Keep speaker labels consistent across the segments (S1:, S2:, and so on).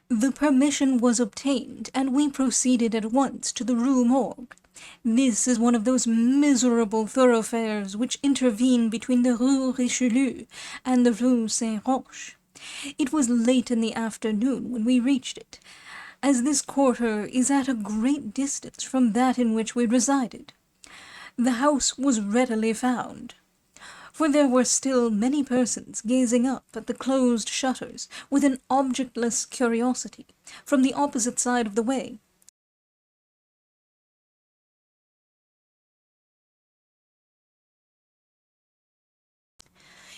S1: The permission was obtained, and we proceeded at once to the Rue Morgue. This is one of those miserable thoroughfares which intervene between the Rue Richelieu and the Rue Saint-Roch. It was late in the afternoon when we reached it, as this quarter is at a great distance from that in which we resided. The house was readily found, for there were still many persons gazing up at the closed shutters with an objectless curiosity from the opposite side of the way.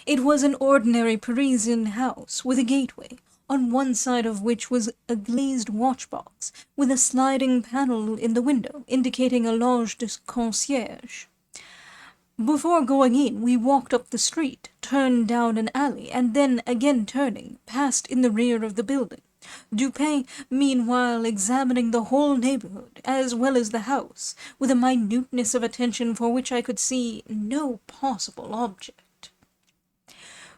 S1: It was an ordinary Parisian house with a gateway, on one side of which was a glazed watch-box with a sliding panel in the window indicating a loge de concierge. Before going in, we walked up the street, turned down an alley, and then, again turning, passed in the rear of the building, Dupin meanwhile examining the whole neighborhood, as well as the house, with a minuteness of attention for which I could see no possible object.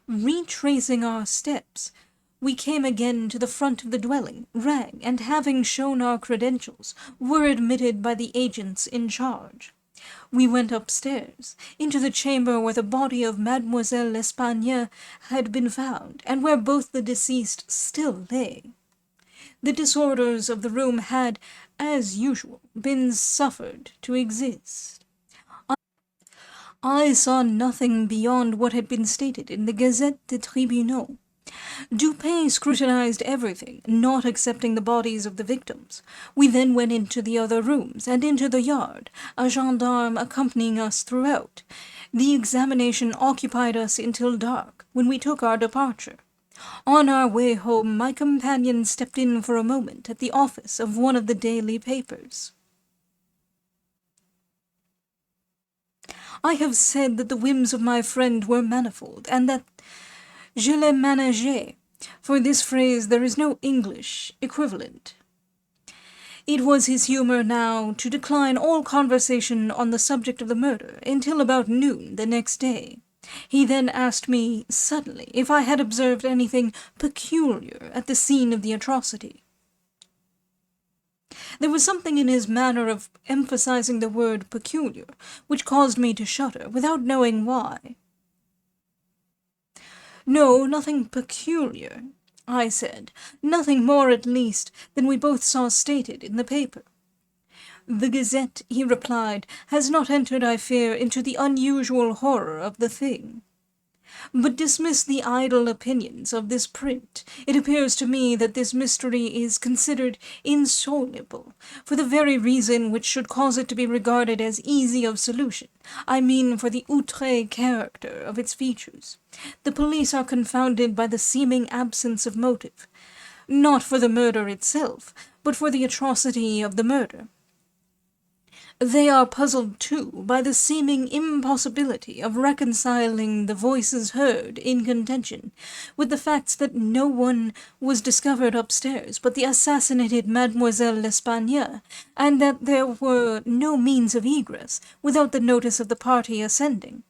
S1: Retracing our steps, we came again to the front of the dwelling, rang, and having shown our credentials, were admitted by the agents in charge. We went upstairs, into the chamber where the body of Mademoiselle L'Espagne had been found, and where both the deceased still lay. The disorders of the room had, as usual, been suffered to exist. I saw nothing beyond what had been stated in the Gazette des Tribunaux. Dupin scrutinized everything, not excepting the bodies of the victims. We then went into the other rooms, and into the yard, a gendarme accompanying us throughout. The examination occupied us until dark, when we took our departure. On our way home, my companion stepped in for a moment at the office of one of the daily papers. I have said that the whims of my friend were manifold, and that je les ménageais. For this phrase there is no English equivalent. It was his humour now to decline all conversation on the subject of the murder until about noon the next day. He then asked me suddenly if I had observed anything peculiar at the scene of the atrocity. There was something in his manner of emphasizing the word peculiar which caused me to shudder, without knowing why. "No, nothing peculiar," I said. "Nothing more, at least, than we both saw stated in the paper." "The Gazette," he replied, "has not entered, I fear, into the unusual horror of the thing. But dismiss the idle opinions of this print. It appears to me that this mystery is considered insoluble, for the very reason which should cause it to be regarded as easy of solution. I mean for the outré character of its features. The police are confounded by the seeming absence of motive, not for the murder itself, but for the atrocity of the murder. They are puzzled, too, by the seeming impossibility of reconciling the voices heard in contention with the facts that no one was discovered upstairs but the assassinated Mademoiselle L'Espagne, and that there were no means of egress without the notice of the party ascending.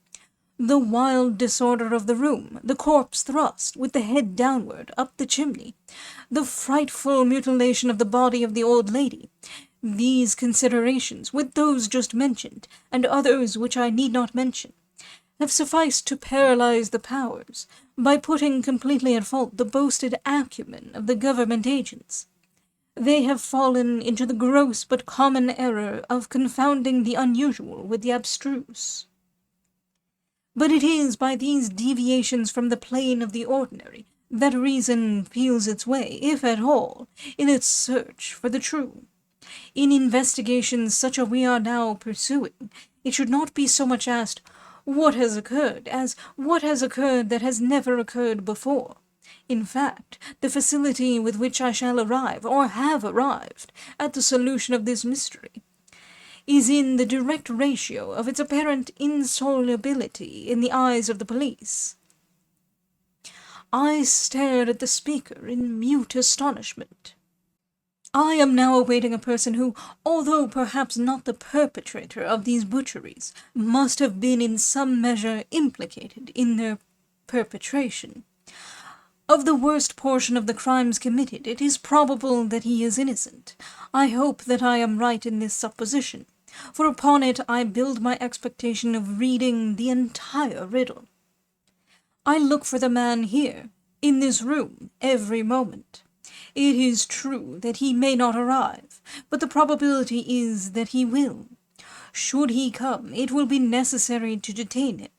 S1: The wild disorder of the room, the corpse thrust, with the head downward, up the chimney, the frightful mutilation of the body of the old lady, these considerations, with those just mentioned, and others which I need not mention, have sufficed to paralyze the powers, by putting completely at fault the boasted acumen of the government agents. They have fallen into the gross but common error of confounding the unusual with the abstruse. But it is by these deviations from the plane of the ordinary that reason feels its way, if at all, in its search for the true. In investigations such as we are now pursuing, it should not be so much asked, what has occurred, as what has occurred that has never occurred before. In fact, the facility with which I shall arrive, or have arrived, at the solution of this mystery, is in the direct ratio of its apparent insolubility in the eyes of the police. I stared at the speaker in mute astonishment. I am now awaiting a person who, although perhaps not the perpetrator of these butcheries, must have been in some measure implicated in their perpetration. Of the worst portion of the crimes committed, it is probable that he is innocent. I hope that I am right in this supposition, for upon it I build my expectation of reading the entire riddle. I look for the man here, in this room, every moment. It is true that he may not arrive, but the probability is that he will. Should he come, it will be necessary to detain him.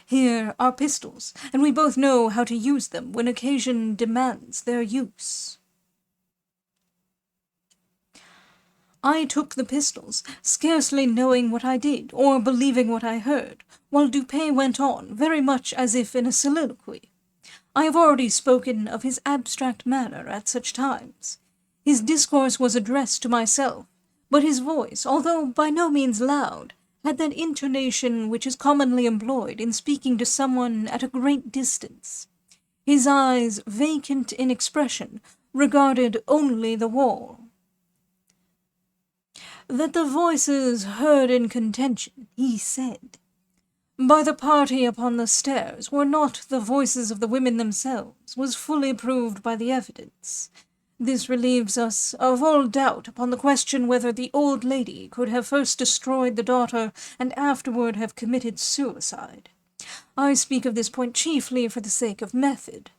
S1: Here are pistols, and we both know how to use them when occasion demands their use. I took the pistols, scarcely knowing what I did, or believing what I heard, while Dupin went on, very much as if in a soliloquy. I have already spoken of his abstract manner at such times. His discourse was addressed to myself, but his voice, although by no means loud, had that intonation which is commonly employed in speaking to someone at a great distance. His eyes, vacant in expression, regarded only the wall. That the voices heard in contention, he said, by the party upon the stairs were not the voices of the women themselves, was fully proved by the evidence. This relieves us of all doubt upon the question whether the old lady could have first destroyed the daughter and afterward have committed suicide. I speak of this point chiefly for the sake of method,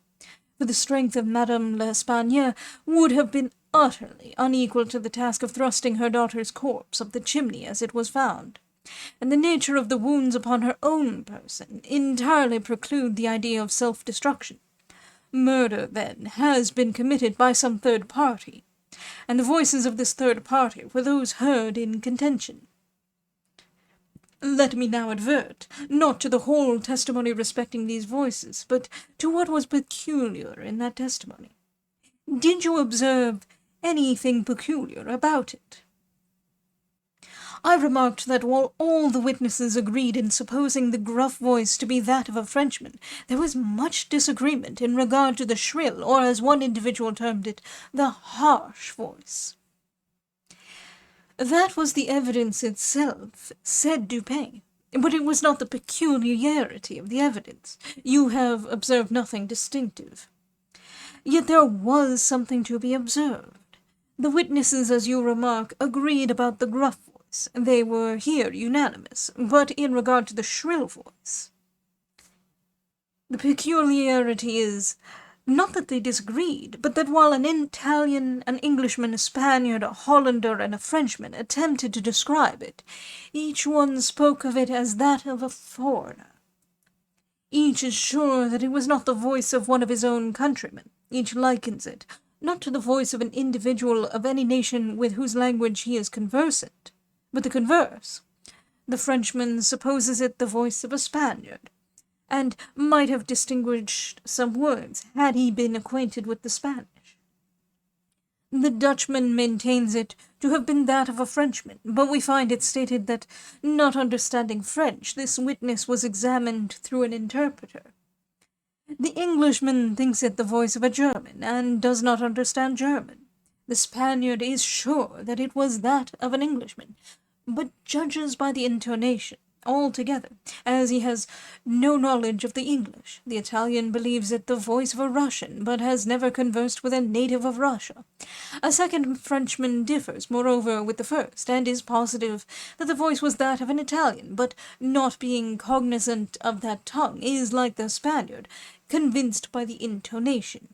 S1: for the strength of Madame L'Espagne would have been utterly unequal to the task of thrusting her daughter's corpse up the chimney as it was found, and the nature of the wounds upon her own person entirely preclude the idea of self-destruction. Murder, then, has been committed by some third party, and the voices of this third party were those heard in contention. Let me now advert, not to the whole testimony respecting these voices, but to what was peculiar in that testimony. Did you observe anything peculiar about it? I remarked that while all the witnesses agreed in supposing the gruff voice to be that of a Frenchman, there was much disagreement in regard to the shrill, or as one individual termed it, the harsh voice. That was the evidence itself, said Dupin, but it was not the peculiarity of the evidence. You have observed nothing distinctive. Yet there was something to be observed. The witnesses, as you remark, agreed about the gruff voice. They were here unanimous, but in regard to the shrill voice, the peculiarity is, not that they disagreed, but that while an Italian, an Englishman, a Spaniard, a Hollander, and a Frenchman attempted to describe it, each one spoke of it as that of a foreigner. Each is sure that it was not the voice of one of his own countrymen. Each likens it, not to the voice of an individual of any nation with whose language he is conversant, but the converse. The Frenchman supposes it the voice of a Spaniard, and might have distinguished some words had he been acquainted with the Spanish. The Dutchman maintains it to have been that of a Frenchman, but we find it stated that, not understanding French, this witness was examined through an interpreter. The Englishman thinks it the voice of a German, and does not understand German. The Spaniard is sure that it was that of an Englishman, but judges by the intonation altogether, as he has no knowledge of the English. The Italian believes it the voice of a Russian, but has never conversed with a native of Russia. A second Frenchman differs, moreover, with the first, and is positive that the voice was that of an Italian, but not being cognizant of that tongue, is, like the Spaniard, convinced by the intonation.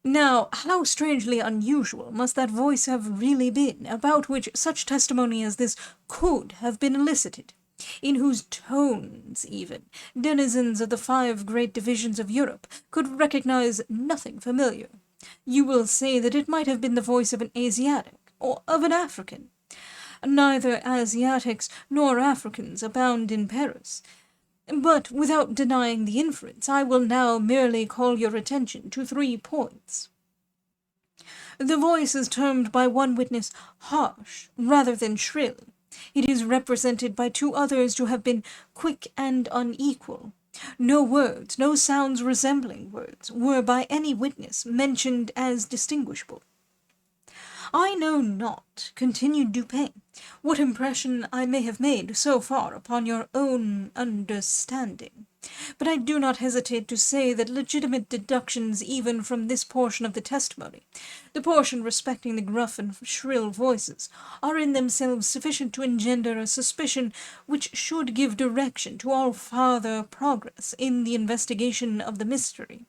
S1: Now, how strangely unusual must that voice have really been, about which such testimony as this could have been elicited, in whose tones, even, denizens of the 5 great divisions of Europe could recognize nothing familiar. You will say that it might have been the voice of an Asiatic, or of an African. Neither Asiatics nor Africans abound in Paris. But, without denying the inference, I will now merely call your attention to 3 points. The voice is termed by one witness harsh, rather than shrill. It is represented by 2 others to have been quick and unequal. No words, no sounds resembling words, were by any witness mentioned as distinguishable. I know not, continued Dupin, what impression I may have made so far upon your own understanding. But I do not hesitate to say that legitimate deductions even from this portion of the testimony, the portion respecting the gruff and shrill voices, are in themselves sufficient to engender a suspicion which should give direction to all farther progress in the investigation of the mystery.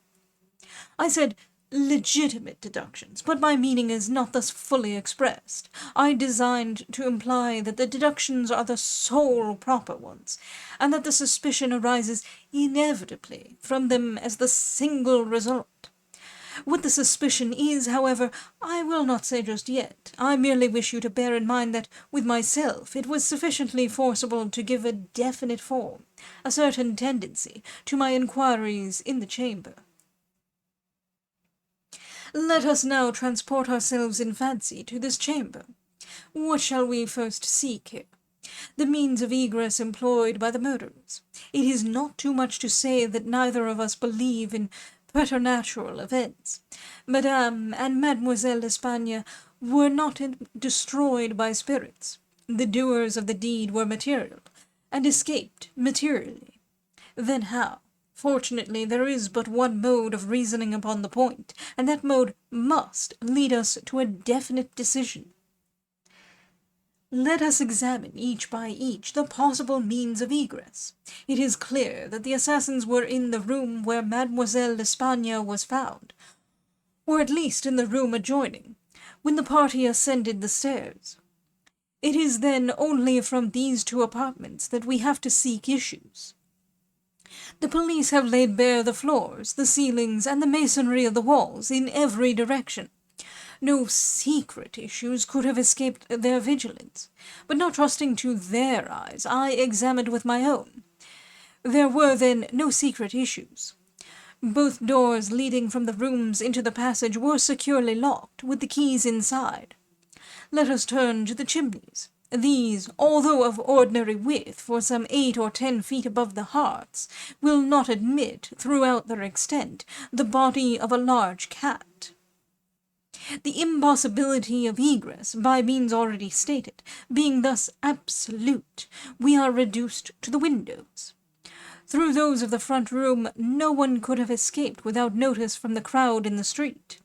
S1: I said legitimate deductions, but my meaning is not thus fully expressed. I designed to imply that the deductions are the sole proper ones, and that the suspicion arises inevitably from them as the single result. What the suspicion is, however, I will not say just yet. I merely wish you to bear in mind that, with myself, it was sufficiently forcible to give a definite form, a certain tendency, to my inquiries in the chamber. Let us now transport ourselves in fancy to this chamber. What shall we first seek here? The means of egress employed by the murderers. It is not too much to say that neither of us believe in preternatural events. Madame and Mademoiselle d'Espagne were not destroyed by spirits. The doers of the deed were material, and escaped materially. Then how? Fortunately, there is but one mode of reasoning upon the point, and that mode must lead us to a definite decision. Let us examine each by each the possible means of egress. It is clear that the assassins were in the room where Mademoiselle d'Espagne was found, or at least in the room adjoining, when the party ascended the stairs. It is then only from these two apartments that we have to seek issues. The police have laid bare the floors, the ceilings, and the masonry of the walls in every direction. No secret issues could have escaped their vigilance, but not trusting to their eyes, I examined with my own. There were, then, no secret issues. Both doors leading from the rooms into the passage were securely locked, with the keys inside. Let us turn to the chimneys. These, although of ordinary width for some 8 or 10 feet above the hearths, will not admit, throughout their extent, the body of a large cat. The impossibility of egress, by means already stated, being thus absolute, we are reduced to the windows. Through those of the front room no one could have escaped without notice from the crowd in the street.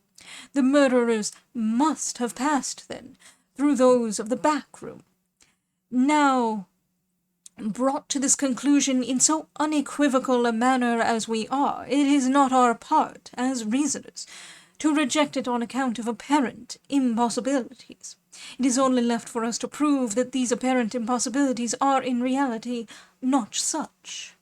S1: The murderers must have passed, then, through those of the back room. Now, brought to this conclusion in so unequivocal a manner as we are, it is not our part, as reasoners, to reject it on account of apparent impossibilities. It is only left for us to prove that these apparent impossibilities are in reality not such.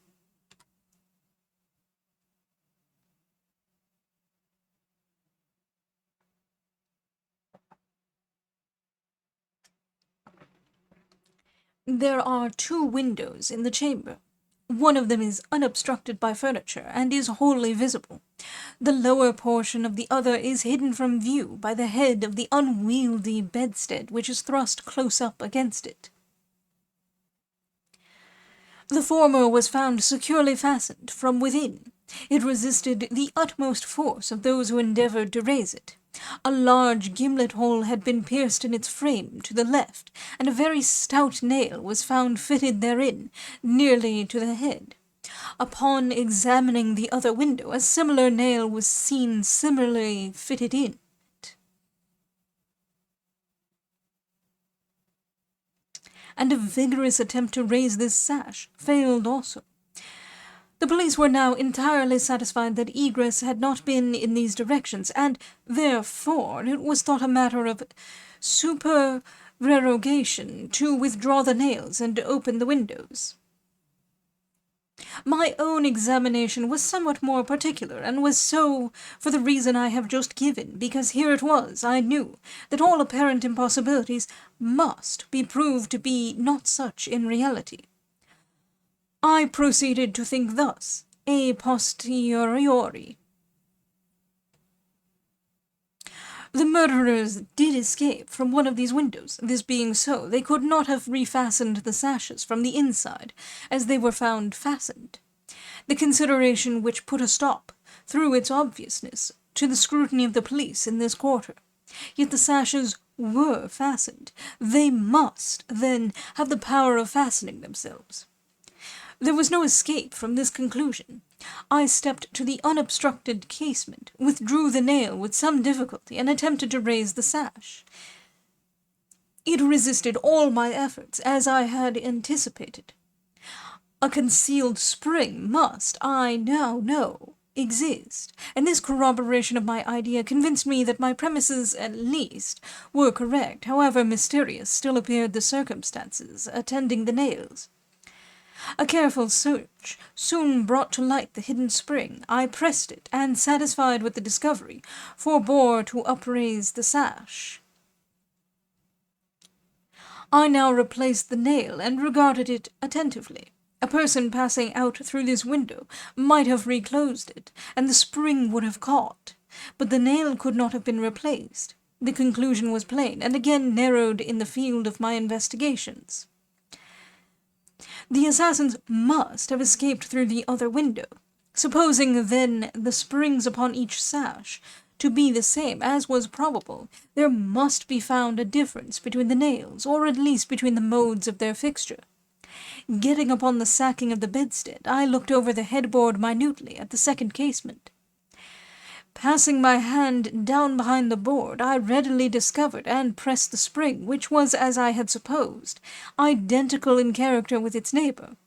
S1: There are 2 windows in the chamber. One of them is unobstructed by furniture, and is wholly visible. The lower portion of the other is hidden from view by the head of the unwieldy bedstead which is thrust close up against it. The former was found securely fastened from within. It resisted the utmost force of those who endeavoured to raise it. A large gimlet hole had been pierced in its frame to the left, and a very stout nail was found fitted therein, nearly to the head. Upon examining the other window, a similar nail was seen similarly fitted in it, and a vigorous attempt to raise this sash failed also. The police were now entirely satisfied that egress had not been in these directions, and, therefore, it was thought a matter of supererogation to withdraw the nails and open the windows. My own examination was somewhat more particular, and was so for the reason I have just given, because here it was, I knew, that all apparent impossibilities must be proved to be not such in reality. I proceeded to think thus, a posteriori. The murderers did escape from one of these windows. This being so, they could not have refastened the sashes from the inside, as they were found fastened. The consideration which put a stop, through its obviousness, to the scrutiny of the police in this quarter. Yet the sashes were fastened. They must, then, have the power of fastening themselves. There was no escape from this conclusion. I stepped to the unobstructed casement, withdrew the nail with some difficulty, and attempted to raise the sash. It resisted all my efforts, as I had anticipated. A concealed spring must, I now know, exist, and this corroboration of my idea convinced me that my premises, at least, were correct, however mysterious still appeared the circumstances attending the nails. A careful search soon brought to light the hidden spring. I pressed it, and, satisfied with the discovery, forbore to upraise the sash. I now replaced the nail and regarded it attentively. A person passing out through this window might have reclosed it, and the spring would have caught, but the nail could not have been replaced. The conclusion was plain, and again narrowed in the field of my investigations. The assassins must have escaped through the other window. Supposing, then, the springs upon each sash to be the same, as was probable, there must be found a difference between the nails, or at least between the modes of their fixture. Getting upon the sacking of the bedstead, I looked over the headboard minutely at the second casement. Passing my hand down behind the board, I readily discovered and pressed the spring, which was, as I had supposed, identical in character with its neighbour.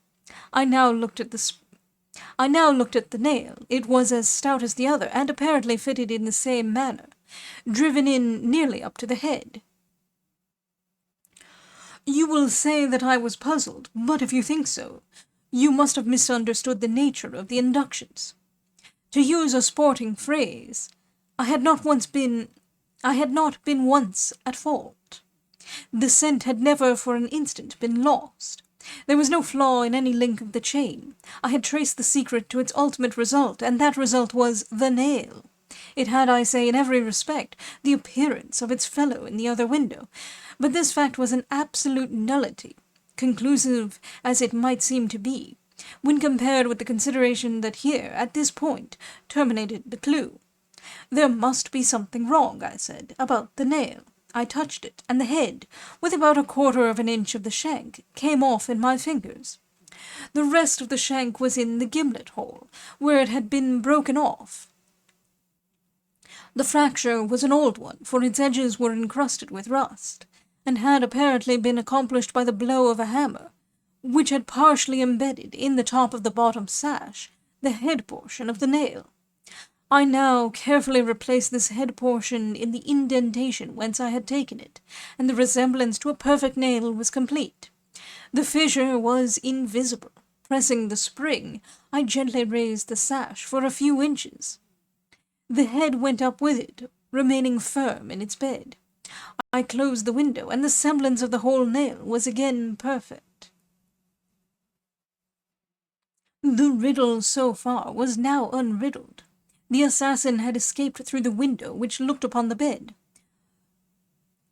S1: I now looked at the nail. It was as stout as the other, and apparently fitted in the same manner, driven in nearly up to the head. You will say that I was puzzled, but if you think so, you must have misunderstood the nature of the inductions. To use a sporting phrase, I had not been once at fault. The scent had never for an instant been lost. There was no flaw in any link of the chain. I had traced the secret to its ultimate result, and that result was the nail. It had, I say, in every respect, the appearance of its fellow in the other window, but this fact was an absolute nullity, conclusive as it might seem to be, when compared with the consideration that here, at this point, terminated the clue. There must be something wrong, I said, about the nail. I touched it, and the head, with about 1/4 of an inch of the shank, came off in my fingers. The rest of the shank was in the gimlet hole, where it had been broken off. The fracture was an old one, for its edges were encrusted with rust, and had apparently been accomplished by the blow of a hammer, which had partially embedded in the top of the bottom sash the head portion of the nail. I now carefully replaced this head portion in the indentation whence I had taken it, and the resemblance to a perfect nail was complete. The fissure was invisible. Pressing the spring, I gently raised the sash for a few inches. The head went up with it, remaining firm in its bed. I closed the window, and the semblance of the whole nail was again perfect. The riddle so far was now unriddled. The assassin had escaped through the window which looked upon the bed.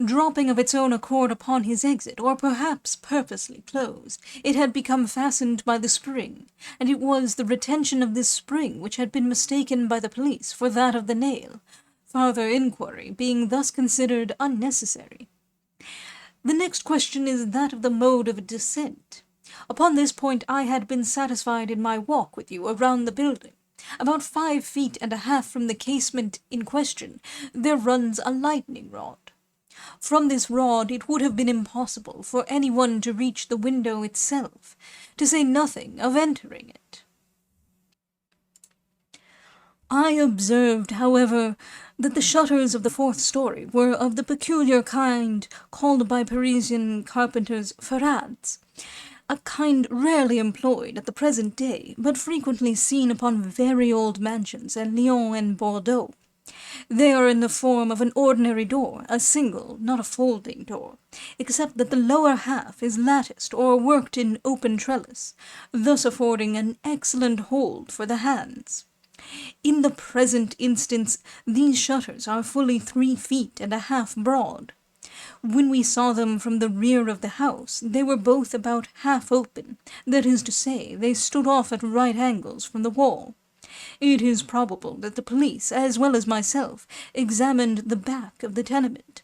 S1: Dropping of its own accord upon his exit, or perhaps purposely closed, it had become fastened by the spring, and it was the retention of this spring which had been mistaken by the police for that of the nail, farther inquiry being thus considered unnecessary. The next question is that of the mode of descent. Upon this point I had been satisfied in my walk with you around the building. About 5 feet and a half from the casement in question there runs a lightning rod. From this rod it would have been impossible for anyone to reach the window itself, to say nothing of entering it. I observed, however, that the shutters of the 4th story were of the peculiar kind called by Parisian carpenters ferrades, a kind rarely employed at the present day, but frequently seen upon very old mansions at Lyon and Bordeaux. They are in the form of an ordinary door, a single, not a folding door, except that the lower half is latticed or worked in open trellis, thus affording an excellent hold for the hands. In the present instance, these shutters are fully 3 feet and a half broad. When we saw them from the rear of the house, they were both about half open, that is to say, they stood off at right angles from the wall. It is probable that the police, as well as myself, examined the back of the tenement.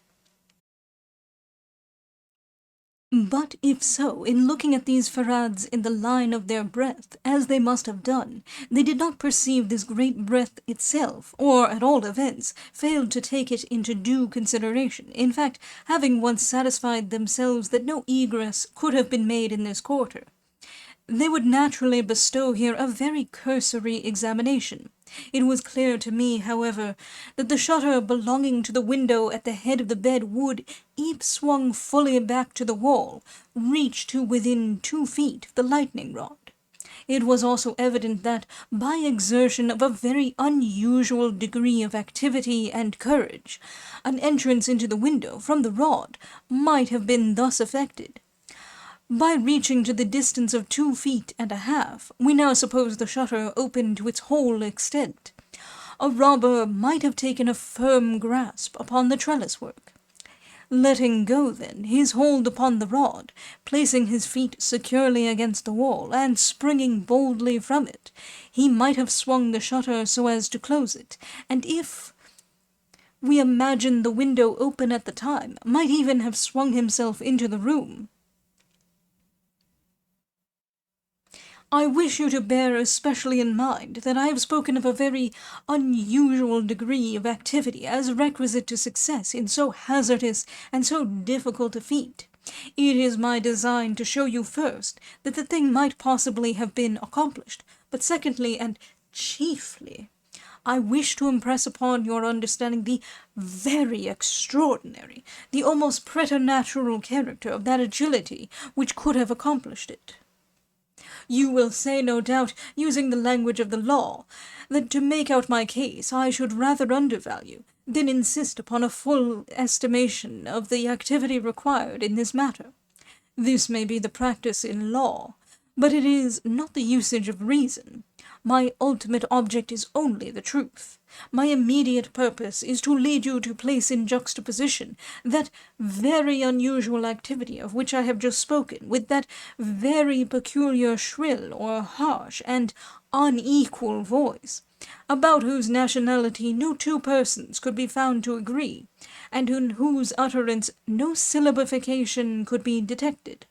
S1: But if so, in looking at these Farads in the line of their breadth, as they must have done, they did not perceive this great breadth itself, or, at all events, failed to take it into due consideration. In fact, having once satisfied themselves that no egress could have been made in this quarter, they would naturally bestow here a very cursory examination. It was clear to me, however, that the shutter belonging to the window at the head of the bed would, if swung fully back to the wall, reach to within 2 feet of the lightning rod. It was also evident that, by exertion of a very unusual degree of activity and courage, an entrance into the window from the rod might have been thus effected. By reaching to the distance of 2 feet and a half, we now suppose the shutter open to its whole extent. A robber might have taken a firm grasp upon the trellis work. Letting go, then, his hold upon the rod, placing his feet securely against the wall, and springing boldly from it, he might have swung the shutter so as to close it, and if we imagine the window open at the time, might even have swung himself into the room. I wish you to bear especially in mind that I have spoken of a very unusual degree of activity as requisite to success in so hazardous and so difficult a feat. It is my design to show you first that the thing might possibly have been accomplished, but secondly, and chiefly, I wish to impress upon your understanding the very extraordinary, the almost preternatural character of that agility which could have accomplished it. You will say, no doubt, using the language of the law, that to make out my case I should rather undervalue than insist upon a full estimation of the activity required in this matter. This may be the practice in law, but it is not the usage of reason. My ultimate object is only the truth. My immediate purpose is to lead you to place in juxtaposition that very unusual activity of which I have just spoken, with that very peculiar shrill or harsh and unequal voice, about whose nationality no 2 persons could be found to agree, and in whose utterance no syllabification could be detected.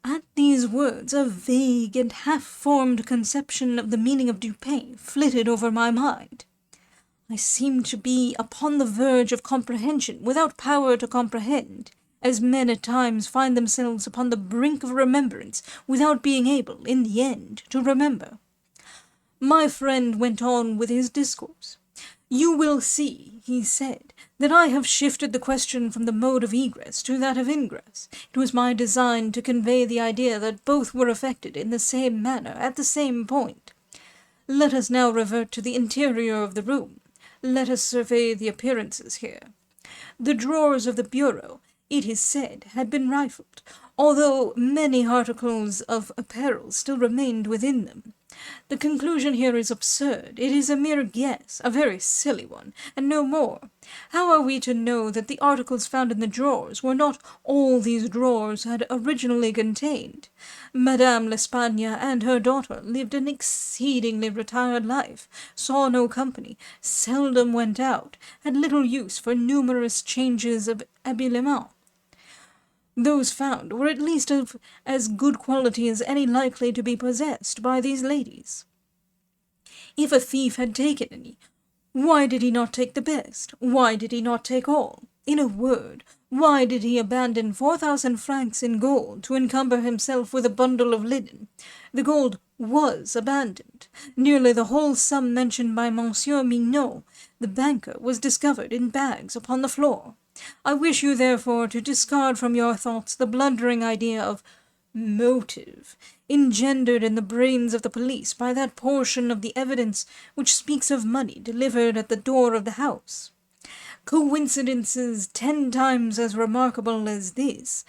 S1: At these words, a vague and half-formed conception of the meaning of Dupin flitted over my mind. I seemed to be upon the verge of comprehension, without power to comprehend, as men at times find themselves upon the brink of remembrance, without being able, in the end, to remember. My friend went on with his discourse. "You will see," he said, "that I have shifted the question from the mode of egress to that of ingress. It was my design to convey the idea that both were effected in the same manner, at the same point. Let us now revert to the interior of the room. Let us survey the appearances here. The drawers of the bureau, it is said, had been rifled, although many articles of apparel still remained within them. The conclusion here is absurd. It is a mere guess, a very silly one, and no more. How are we to know that the articles found in the drawers were not all these drawers had originally contained? Madame L'Espagne and her daughter lived an exceedingly retired life, saw no company, seldom went out, had little use for numerous changes of habiliment. Those found were at least of as good quality as any likely to be possessed by these ladies. If a thief had taken any, why did he not take the best? Why did he not take all? In a word, why did he abandon 4,000 francs in gold to encumber himself with a bundle of linen? The gold was abandoned. Nearly the whole sum mentioned by Monsieur Mignot, the banker, was discovered in bags upon the floor. I wish you, therefore, to discard from your thoughts the blundering idea of motive engendered in the brains of the police by that portion of the evidence which speaks of money delivered at the door of the house. Coincidences 10 times as remarkable as this,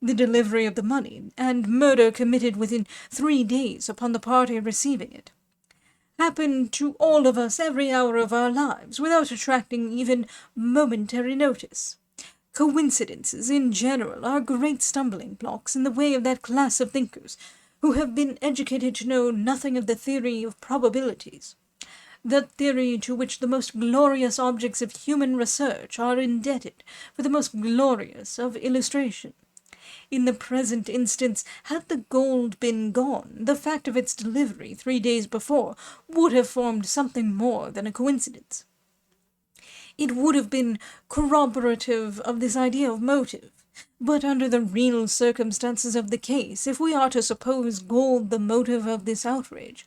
S1: the delivery of the money, and murder committed within 3 days upon the party receiving it, happen to all of us every hour of our lives, without attracting even momentary notice. Coincidences, in general, are great stumbling blocks in the way of that class of thinkers who have been educated to know nothing of the theory of probabilities. that theory to which the most glorious objects of human research are indebted for the most glorious of illustration. In the present instance, had the gold been gone, the fact of its delivery 3 days before would have formed something more than a coincidence. It would have been corroborative of this idea of motive. But under the real circumstances of the case, if we are to suppose gold the motive of this outrage,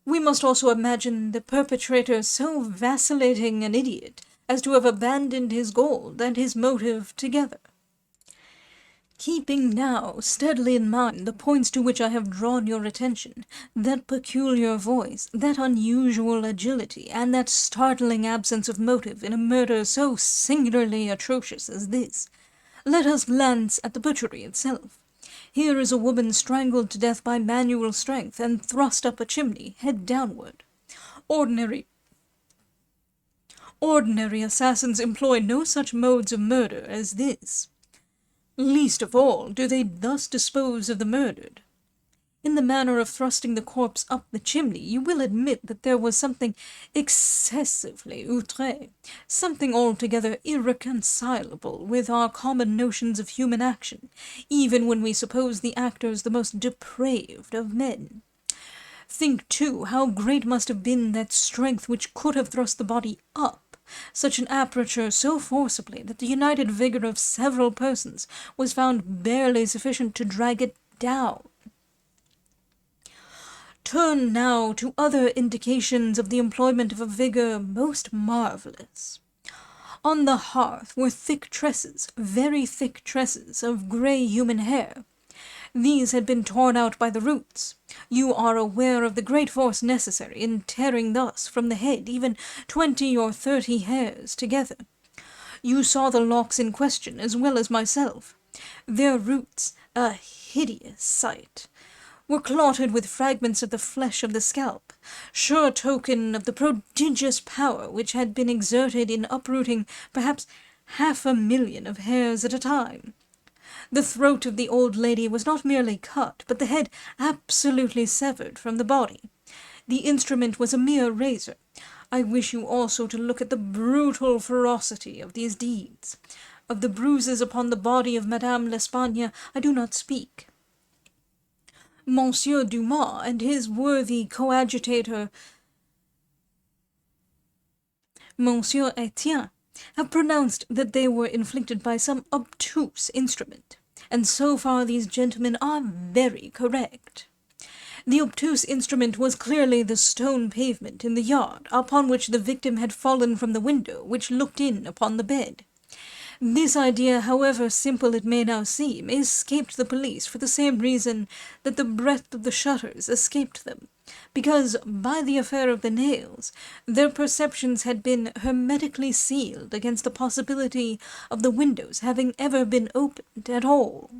S1: we must also imagine the perpetrator so vacillating an idiot as to have abandoned his gold and his motive together. Keeping now steadily in mind the points to which I have drawn your attention, that peculiar voice, that unusual agility, and that startling absence of motive in a murder so singularly atrocious as this, let us glance at the butchery itself. Here is a woman strangled to death by manual strength and thrust up a chimney, head downward. Ordinary assassins employ no such modes of murder as this. Least of all do they thus dispose of the murdered. In the manner of thrusting the corpse up the chimney, you will admit that there was something excessively outré, something altogether irreconcilable with our common notions of human action, even when we suppose the actors the most depraved of men. Think, too, how great must have been that strength which could have thrust the body up such an aperture so forcibly that the united vigour of several persons was found barely sufficient to drag it down. Turn now to other indications of the employment of a vigour most marvellous. On the hearth were thick tresses, very thick tresses, of grey human hair. These had been torn out by the roots. You are aware of the great force necessary in tearing thus from the head even 20 or 30 hairs together. You saw the locks in question as well as myself. Their roots, a hideous sight, were clotted with fragments of the flesh of the scalp, sure token of the prodigious power which had been exerted in uprooting perhaps 500,000 of hairs at a time. The throat of the old lady was not merely cut, but the head absolutely severed from the body. The instrument was a mere razor. I wish you also to look at the brutal ferocity of these deeds. Of the bruises upon the body of Madame l'Espagne I do not speak. Monsieur Dumas and his worthy coadjutor, Monsieur Etienne, have pronounced that they were inflicted by some obtuse instrument, and so far these gentlemen are very correct. The obtuse instrument was clearly the stone pavement in the yard, upon which the victim had fallen from the window which looked in upon the bed. This idea, however simple it may now seem, escaped the police for the same reason that the breadth of the shutters escaped them, because, by the affair of the nails, their perceptions had been hermetically sealed against the possibility of the windows having ever been opened at all.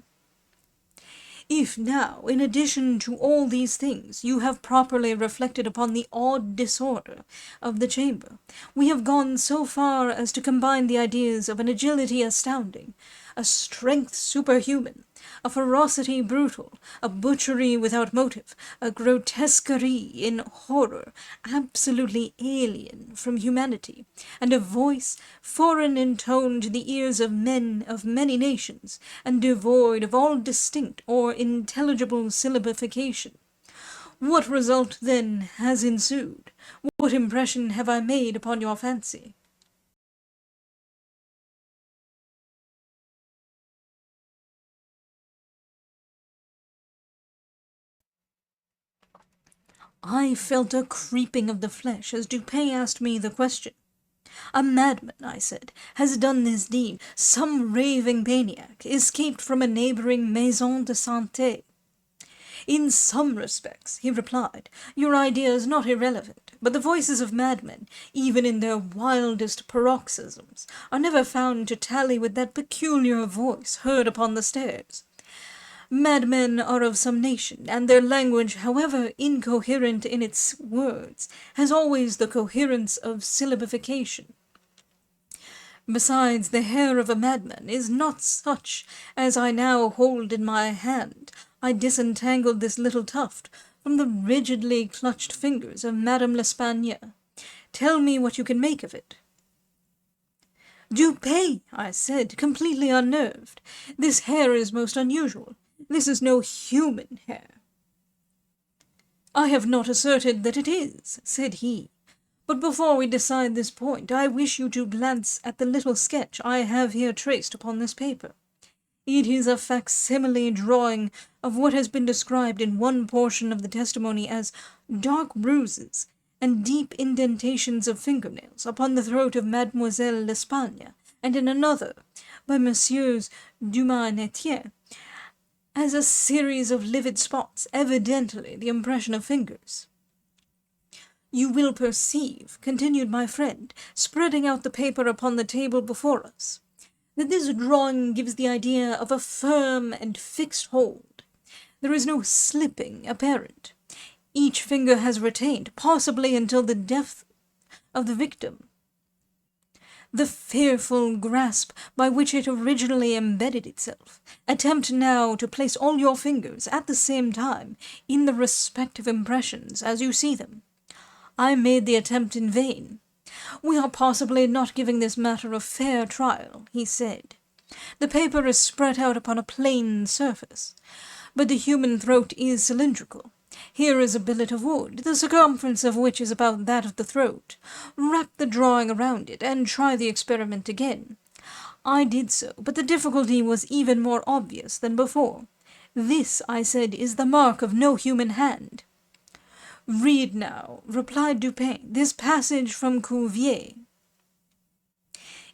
S1: If now, in addition to all these things, you have properly reflected upon the odd disorder of the chamber, we have gone so far as to combine the ideas of an agility astounding, a strength superhuman, a ferocity brutal, a butchery without motive, a grotesquerie in horror absolutely alien from humanity, and a voice foreign in tone to the ears of men of many nations, and devoid of all distinct or intelligible syllabification. What result, then, has ensued? What impression have I made upon your fancy? I felt a creeping of the flesh as Dupin asked me the question. A madman, I said, has done this deed. Some raving maniac escaped from a neighbouring maison de santé. In some respects, he replied, your idea is not irrelevant, but the voices of madmen, even in their wildest paroxysms, are never found to tally with that peculiar voice heard upon the stairs. Madmen are of some nation, and their language, however incoherent in its words, has always the coherence of syllabification. Besides, the hair of a madman is not such as I now hold in my hand. I disentangled this little tuft from the rigidly clutched fingers of Madame l'Espagne. Tell me what you can make of it." "Dupin," I said, completely unnerved. "This hair is most unusual. This is no human hair." "I have not asserted that it is," said he. "But before we decide this point, I wish you to glance at the little sketch I have here traced upon this paper. It is a facsimile drawing of what has been described in one portion of the testimony as dark bruises and deep indentations of fingernails upon the throat of Mademoiselle L'Espagne, and in another, by Messieurs Dumas and Etienne, as a series of livid spots, evidently the impression of fingers. You will perceive," continued my friend, spreading out the paper upon the table before us, "that this drawing gives the idea of a firm and fixed hold. There is no slipping apparent. Each finger has retained, possibly until the death of the victim, the fearful grasp by which it originally embedded itself. Attempt now to place all your fingers at the same time in the respective impressions as you see them." I made the attempt in vain. "We are possibly not giving this matter a fair trial," he said. "The paper is spread out upon a plain surface, but the human throat is cylindrical. Here is a billet of wood, the circumference of which is about that of the throat. Wrap the drawing around it, and try the experiment again." I did so, but the difficulty was even more obvious than before. "This," I said, "is the mark of no human hand." "Read now," replied Dupin, "this passage from Cuvier."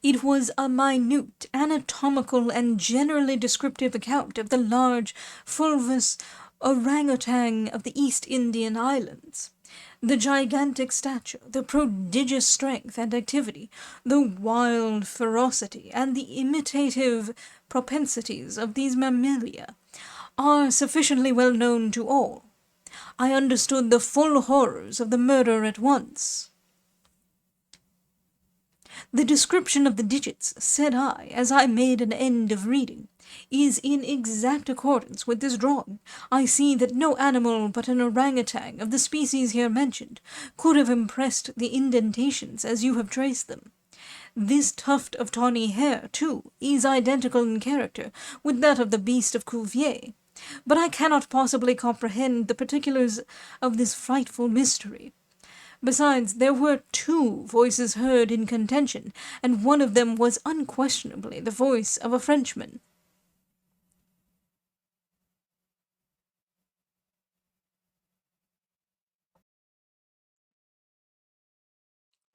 S1: It was a minute, anatomical, and generally descriptive account of the large, fulvous orangutan of the East Indian Islands. The gigantic stature, the prodigious strength and activity, the wild ferocity, and the imitative propensities of these mammalia are sufficiently well known to all. I understood the full horrors of the murder at once. "The description of the digits," said I, as I made an end of reading, "is in exact accordance with this drawing. I see that no animal but an orangutan of the species here mentioned could have impressed the indentations as you have traced them. This tuft of tawny hair, too, is identical in character with that of the beast of Cuvier. But I cannot possibly comprehend the particulars of this frightful mystery. Besides, there were 2 voices heard in contention, and one of them was unquestionably the voice of a Frenchman."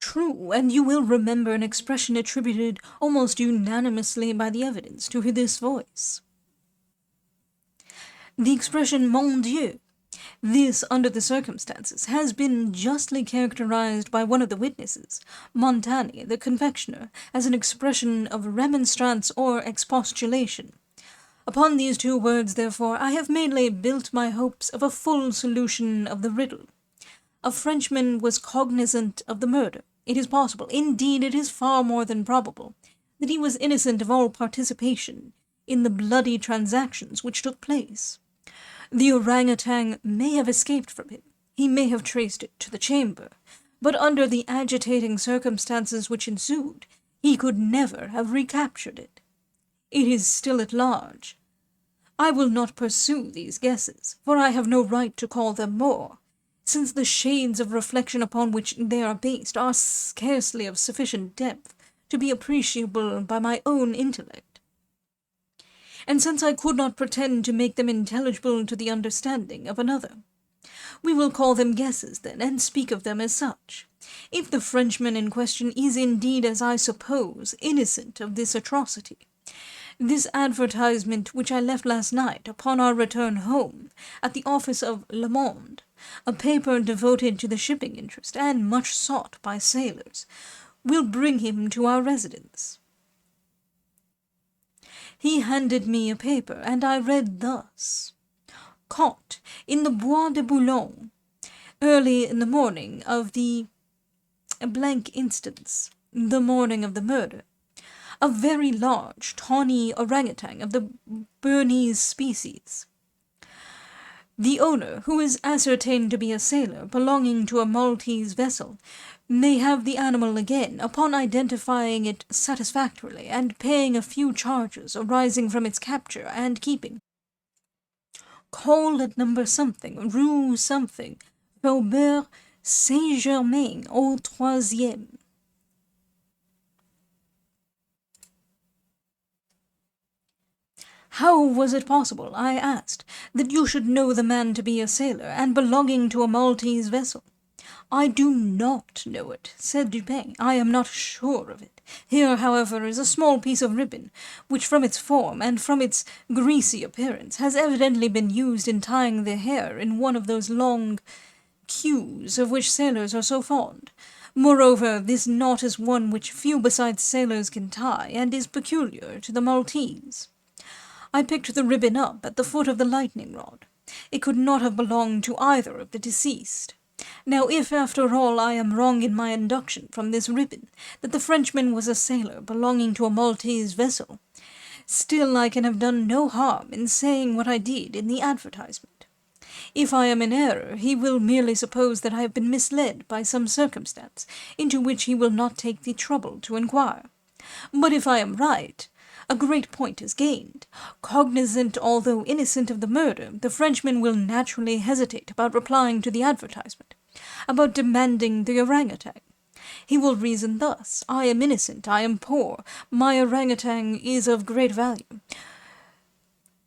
S1: "True, and you will remember an expression attributed almost unanimously by the evidence to this voice. The expression 'Mon Dieu.' This, under the circumstances, has been justly characterized by one of the witnesses, Montani, the confectioner, as an expression of remonstrance or expostulation. Upon these 2 words, therefore, I have mainly built my hopes of a full solution of the riddle. A Frenchman was cognizant of the murder. It is possible, indeed it is far more than probable, that he was innocent of all participation in the bloody transactions which took place. The orangutan may have escaped from him. He may have traced it to the chamber, but under the agitating circumstances which ensued, he could never have recaptured it. It is still at large. I will not pursue these guesses, for I have no right to call them more, since the shades of reflection upon which they are based are scarcely of sufficient depth to be appreciable by my own intellect. And since I could not pretend to make them intelligible to the understanding of another, we will call them guesses, then, and speak of them as such. If the Frenchman in question is indeed, as I suppose, innocent of this atrocity, this advertisement which I left last night upon our return home at the office of Le Monde, a paper devoted to the shipping interest and much sought by sailors, will bring him to our residence." He handed me a paper, and I read thus: "Caught in the Bois de Boulogne, early in the morning of the instance, the morning of the murder, a very large tawny orangutan of the Bernese species. The owner, who is ascertained to be a sailor belonging to a Maltese vessel, may have the animal again upon identifying it satisfactorily and paying a few charges arising from its capture and keeping. Call at number something, rue something, Faubourg Saint-Germain au troisième. How was it possible, I asked, that you should know the man to be a sailor and belonging to a Maltese vessel? I do not know it, said Dupin. I am not sure of it. Here, however, is a small piece of ribbon, which from its form and from its greasy appearance has evidently been used in tying the hair in one of those long queues of which sailors are so fond. Moreover, this knot is one which few besides sailors can tie, and is peculiar to the Maltese. I picked the ribbon up at the foot of the lightning rod. It could not have belonged to either of the deceased. Now, if after all I am wrong in my induction from this ribbon that the Frenchman was a sailor belonging to a Maltese vessel, still I can have done no harm in saying what I did in the advertisement. If I am in error, he will merely suppose that I have been misled by some circumstance into which he will not take the trouble to inquire. But if I am right, a great point is gained. Cognizant, although innocent of the murder, the Frenchman will naturally hesitate about replying to the advertisement, about demanding the orangutan. He will reason thus: I am innocent, I am poor, my orangutan is of great value.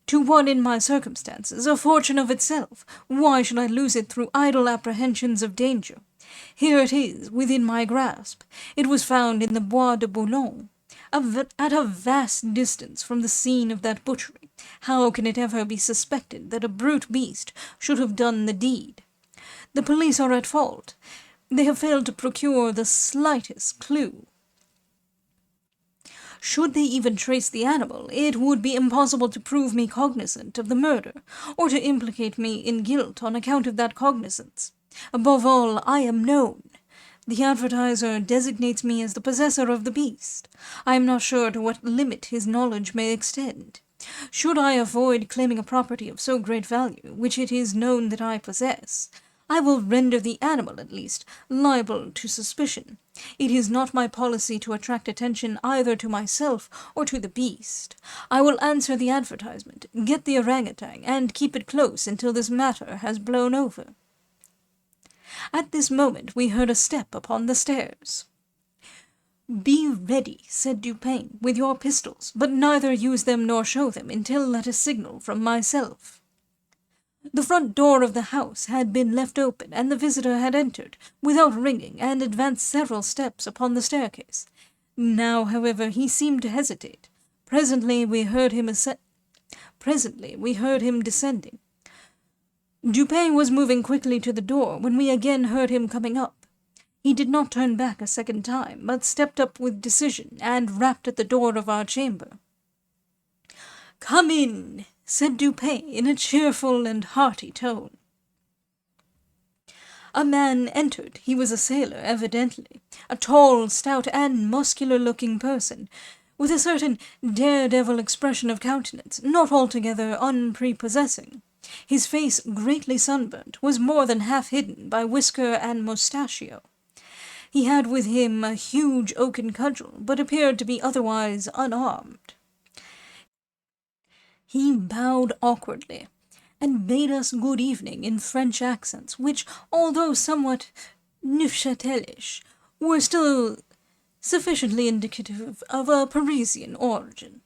S1: To one in my circumstances, a fortune of itself. Why should I lose it through idle apprehensions of danger? Here it is, within my grasp. It was found in the Bois de Boulogne, at a vast distance from the scene of that butchery. How can it ever be suspected that a brute beast should have done the deed? The police are at fault. They have failed to procure the slightest clue. Should they even trace the animal, it would be impossible to prove me cognizant of the murder, or to implicate me in guilt on account of that cognizance. Above all, I am known. The advertiser designates me as the possessor of the beast. I am not sure to what limit his knowledge may extend. Should I avoid claiming a property of so great value, which it is known that I possess, I will render the animal, at least, liable to suspicion. It is not my policy to attract attention either to myself or to the beast. I will answer the advertisement, get the orangutan, and keep it close until this matter has blown over. At this moment we heard a step upon the stairs. "Be ready," said Dupin, "with your pistols, but neither use them nor show them until at a signal from myself." The front door of the house had been left open, and the visitor had entered, without ringing, and advanced several steps upon the staircase. Now, however, he seemed to hesitate. Presently we heard him descending. Dupin was moving quickly to the door when we again heard him coming up. He did not turn back a second time, but stepped up with decision and rapped at the door of our chamber. "Come in," said Dupin in a cheerful and hearty tone. A man entered. He was a sailor, evidently, a tall, stout, and muscular-looking person, with a certain daredevil expression of countenance, not altogether unprepossessing. His face, greatly sunburnt, was more than half hidden by whisker and mustachio. He had with him a huge oaken cudgel, but appeared to be otherwise unarmed. He bowed awkwardly, and bade us good evening in French accents, which, although somewhat Neufchatelish, were still sufficiently indicative of a Parisian origin.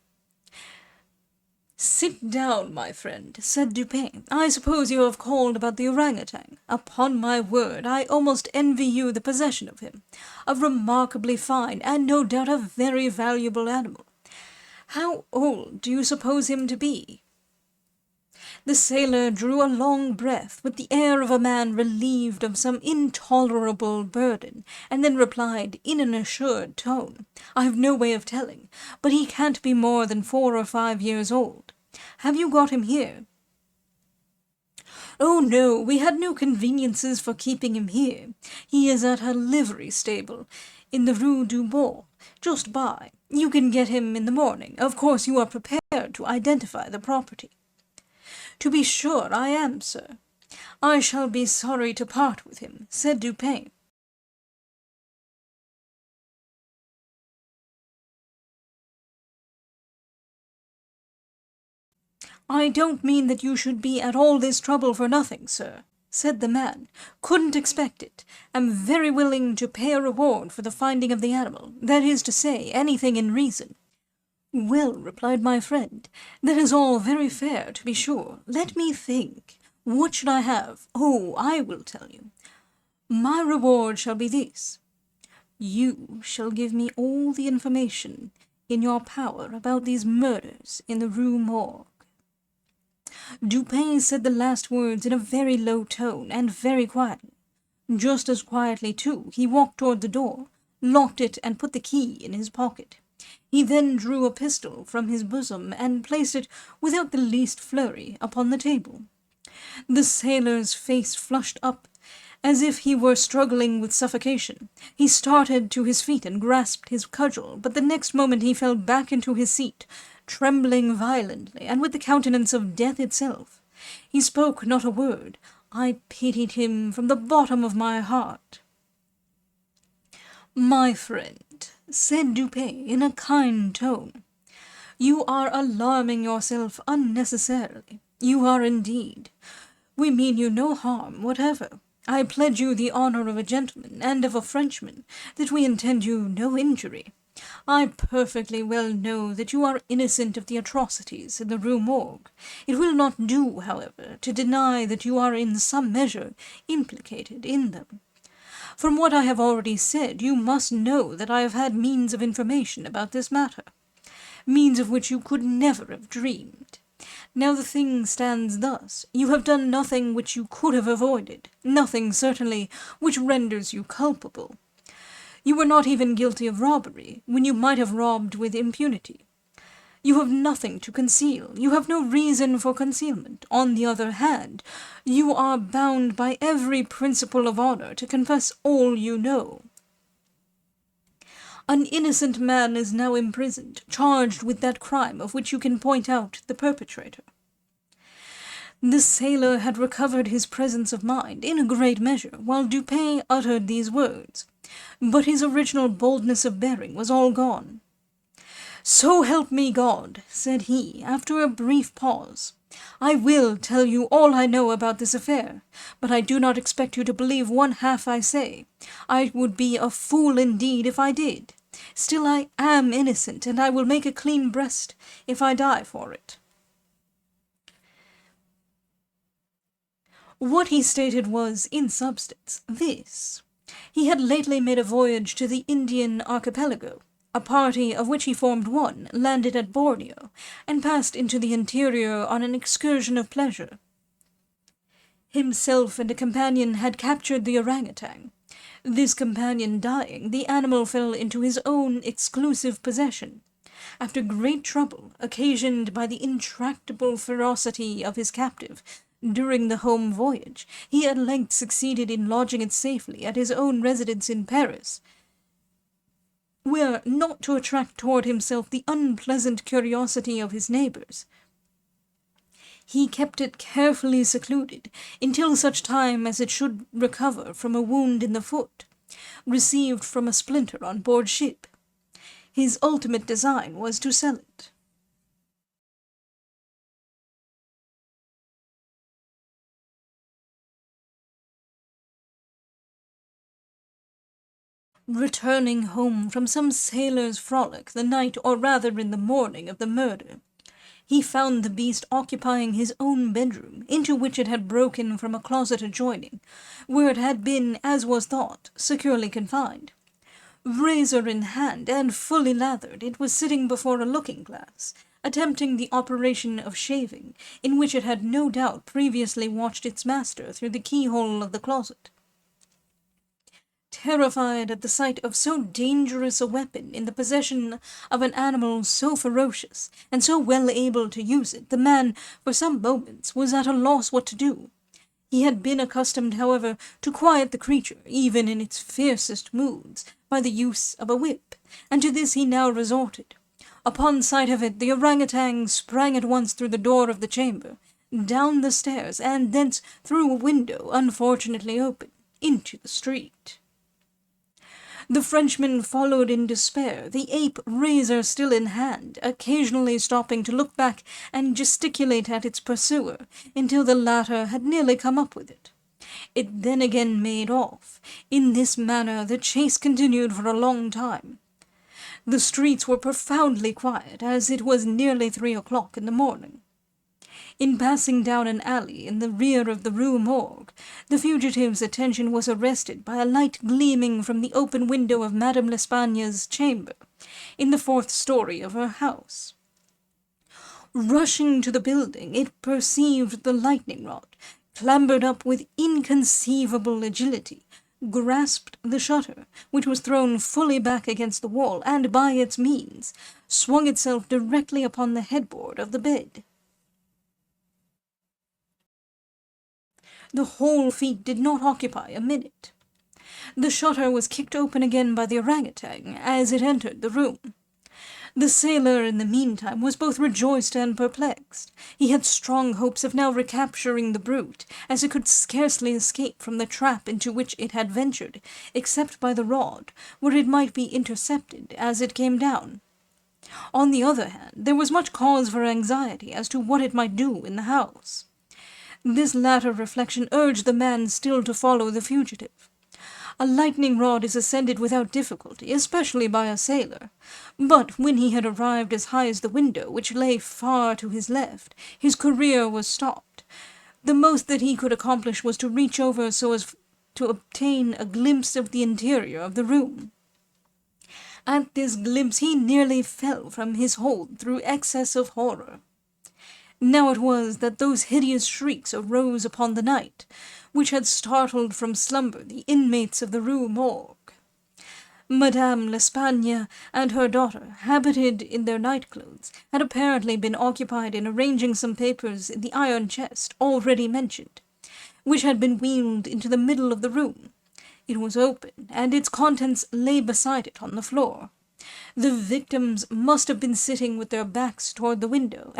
S1: "Sit down, my friend," said Dupin. "I suppose you have called about the orangutan. Upon my word, I almost envy you the possession of him. A remarkably fine, and no doubt a very valuable animal. How old do you suppose him to be?" The sailor drew a long breath, with the air of a man relieved of some intolerable burden, and then replied, in an assured tone, "I have no way of telling, but he can't be more than 4 or 5 years old. Have you got him here?" "Oh, no, we had no conveniences for keeping him here. He is at a livery stable in the Rue du Bourg, just by. You can get him in the morning. Of course you are prepared to identify the property." "To be sure I am, sir. I shall be sorry to part with him," said Dupin. "I don't mean that you should be at all this trouble for nothing, sir," said the man. "Couldn't expect it. Am very willing to pay a reward for the finding of the animal, that is to say, anything in reason." "Well," replied my friend, "that is all very fair, to be sure. Let me think. What should I have? Oh, I will tell you. My reward shall be this. You shall give me all the information in your power about these murders in the Rue Morgue." Dupin said the last words in a very low tone, and very quietly. Just as quietly, too, he walked toward the door, locked it, and put the key in his pocket. He then drew a pistol from his bosom, and placed it, without the least flurry, upon the table. The sailor's face flushed up, as if he were struggling with suffocation. He started to his feet and grasped his cudgel, but the next moment he fell back into his seat, trembling violently, and with the countenance of death itself. He spoke not a word. I pitied him from the bottom of my heart. "My friend," said Dupin in a kind tone, "you are alarming yourself unnecessarily. You are indeed. We mean you no harm whatever. I pledge you the honour of a gentleman and of a Frenchman that we intend you no injury. I perfectly well know that you are innocent of the atrocities in the Rue Morgue. It will not do, however, to deny that you are in some measure implicated in them. From what I have already said, you must know that I have had means of information about this matter, means of which you could never have dreamed. Now the thing stands thus. You have done nothing which you could have avoided, nothing, certainly, which renders you culpable. You were not even guilty of robbery, when you might have robbed with impunity. You have nothing to conceal. You have no reason for concealment. On the other hand, you are bound by every principle of honour to confess all you know. An innocent man is now imprisoned, charged with that crime of which you can point out the perpetrator." The sailor had recovered his presence of mind, in a great measure, while Dupin uttered these words, but his original boldness of bearing was all gone. "So help me God," said he, after a brief pause, "I will tell you all I know about this affair, but I do not expect you to believe one half I say. I would be a fool indeed if I did. Still I am innocent, and I will make a clean breast if I die for it." What he stated was, in substance, this. He had lately made a voyage to the Indian archipelago. A party, of which he formed one, landed at Borneo, and passed into the interior on an excursion of pleasure. Himself and a companion had captured the orangutan. This companion dying, the animal fell into his own exclusive possession. After great trouble, occasioned by the intractable ferocity of his captive, during the home voyage, he at length succeeded in lodging it safely at his own residence in Paris, where, not to attract toward himself the unpleasant curiosity of his neighbours, he kept it carefully secluded until such time as it should recover from a wound in the foot, received from a splinter on board ship. His ultimate design was to sell it. Returning home from some sailor's frolic the night, or rather in the morning, of the murder, he found the beast occupying his own bedroom, into which it had broken from a closet adjoining, where it had been, as was thought, securely confined. Razor in hand, and fully lathered, it was sitting before a looking-glass, attempting the operation of shaving, in which it had no doubt previously watched its master through the keyhole of the closet. Terrified at the sight of so dangerous a weapon in the possession of an animal so ferocious, and so well able to use it, the man, for some moments, was at a loss what to do. He had been accustomed, however, to quiet the creature, even in its fiercest moods, by the use of a whip, and to this he now resorted. Upon sight of it, the orangutan sprang at once through the door of the chamber, down the stairs, and thence through a window unfortunately open, into the street. The Frenchman followed in despair, the ape razor still in hand, occasionally stopping to look back and gesticulate at its pursuer, until the latter had nearly come up with it. It then again made off. In this manner the chase continued for a long time. The streets were profoundly quiet, as it was nearly 3 o'clock in the morning. In passing down an alley in the rear of the Rue Morgue, the fugitive's attention was arrested by a light gleaming from the open window of Madame L'Espagne's chamber, in the 4th story of her house. Rushing to the building, it perceived the lightning rod, clambered up with inconceivable agility, grasped the shutter, which was thrown fully back against the wall, and by its means swung itself directly upon the headboard of the bed. The whole feat did not occupy a minute. The shutter was kicked open again by the orangutan as it entered the room. The sailor, in the meantime, was both rejoiced and perplexed. He had strong hopes of now recapturing the brute, as it could scarcely escape from the trap into which it had ventured, except by the rod, where it might be intercepted as it came down. On the other hand, there was much cause for anxiety as to what it might do in the house. This latter reflection urged the man still to follow the fugitive. A lightning rod is ascended without difficulty, especially by a sailor, but when he had arrived as high as the window, which lay far to his left, his career was stopped. The most that he could accomplish was to reach over so as to obtain a glimpse of the interior of the room. At this glimpse he nearly fell from his hold through excess of horror. Now it was that those hideous shrieks arose upon the night, which had startled from slumber the inmates of the Rue Morgue. Madame L'Espagne and her daughter, habited in their night-clothes, had apparently been occupied in arranging some papers in the iron chest already mentioned, which had been wheeled into the middle of the room. It was open, and its contents lay beside it on the floor. The victims must have been sitting with their backs toward the window,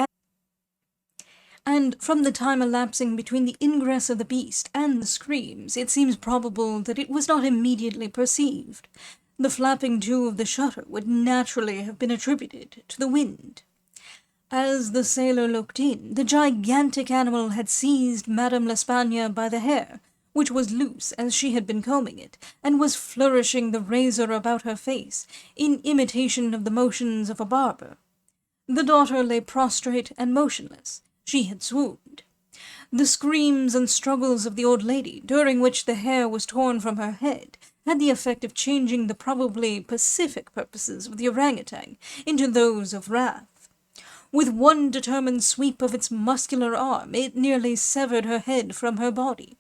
S1: and from the time elapsing between the ingress of the beast and the screams, it seems probable that it was not immediately perceived. The flapping to of the shutter would naturally have been attributed to the wind. As the sailor looked in, the gigantic animal had seized Madame L'Espagne by the hair, which was loose as she had been combing it, and was flourishing the razor about her face, in imitation of the motions of a barber. The daughter lay prostrate and motionless. She had swooned. The screams and struggles of the old lady, during which the hair was torn from her head, had the effect of changing the probably pacific purposes of the orangutan into those of wrath. With one determined sweep of its muscular arm, it nearly severed her head from her body.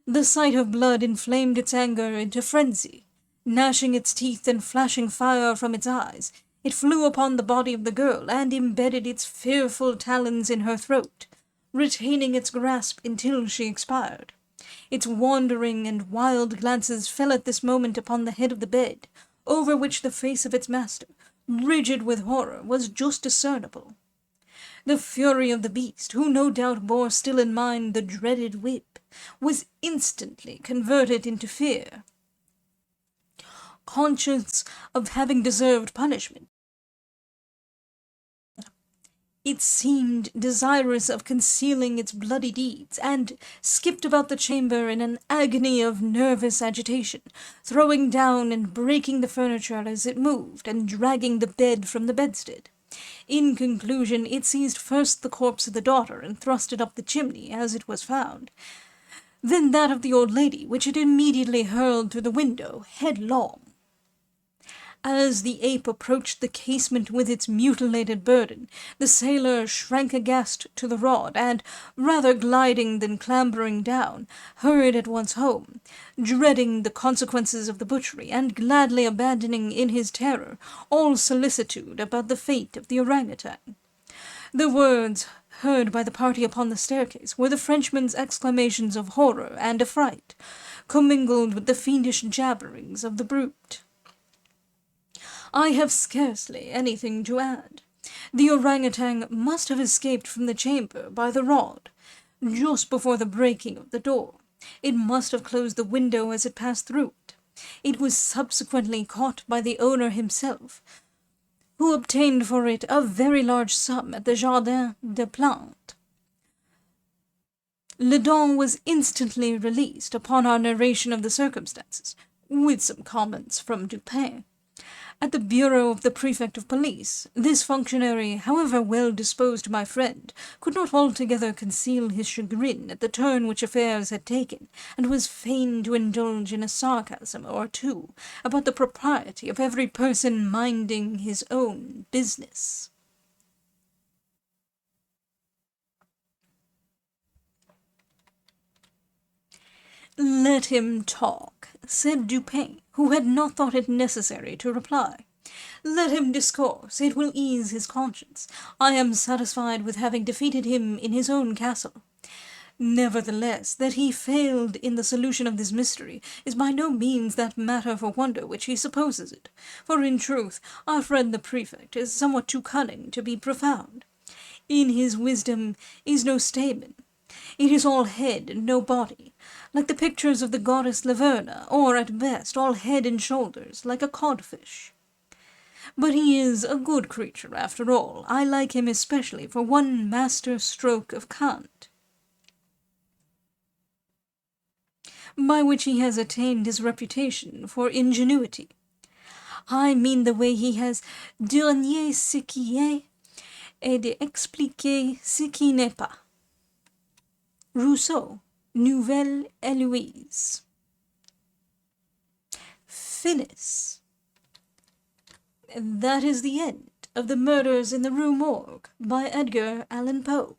S1: The sight of blood inflamed its anger into frenzy. Gnashing its teeth and flashing fire from its eyes, it flew upon the body of the girl and embedded its fearful talons in her throat, retaining its grasp until she expired. Its wandering and wild glances fell at this moment upon the head of the bed, over which the face of its master, rigid with horror, was just discernible. The fury of the beast, who no doubt bore still in mind the dreaded whip, was instantly converted into fear. Conscious of having deserved punishment, it seemed desirous of concealing its bloody deeds, and skipped about the chamber in an agony of nervous agitation, throwing down and breaking the furniture as it moved, and dragging the bed from the bedstead. In conclusion, it seized first the corpse of the daughter, and thrust it up the chimney as it was found, then that of the old lady, which it immediately hurled through the window, headlong. As the ape approached the casement with its mutilated burden, the sailor shrank aghast to the rod, and, rather gliding than clambering down, hurried at once home, dreading the consequences of the butchery, and gladly abandoning in his terror all solicitude about the fate of the orangutan. The words heard by the party upon the staircase were the Frenchman's exclamations of horror and affright, commingled with the fiendish jabberings of the brute. I have scarcely anything to add. The orangutan must have escaped from the chamber by the rod, just before the breaking of the door. It must have closed the window as it passed through it. It was subsequently caught by the owner himself, who obtained for it a very large sum at the Jardin des Plantes. Le Don was instantly released upon our narration of the circumstances, with some comments from Dupin. At the bureau of the prefect of police, this functionary, however well disposed to my friend, could not altogether conceal his chagrin at the turn which affairs had taken, and was fain to indulge in a sarcasm or two about the propriety of every person minding his own business. "Let him talk," said Dupin, who had not thought it necessary to reply. "Let him discourse, it will ease his conscience. I am satisfied with having defeated him in his own castle. Nevertheless, that he failed in the solution of this mystery is by no means that matter for wonder which he supposes it, for in truth our friend the prefect is somewhat too cunning to be profound. In his wisdom is no stamen. It is all head and no body, like the pictures of the goddess Laverna, or, at best, all head and shoulders, like a codfish. But he is a good creature, after all. I like him especially for one master stroke of cant, by which he has attained his reputation for ingenuity. I mean the way he has dernier ce qui est, et d'expliquer ce qui n'est pas. Rousseau, Nouvelle Héloïse. Finis. That is the end of The Murders in the Rue Morgue by Edgar Allan Poe.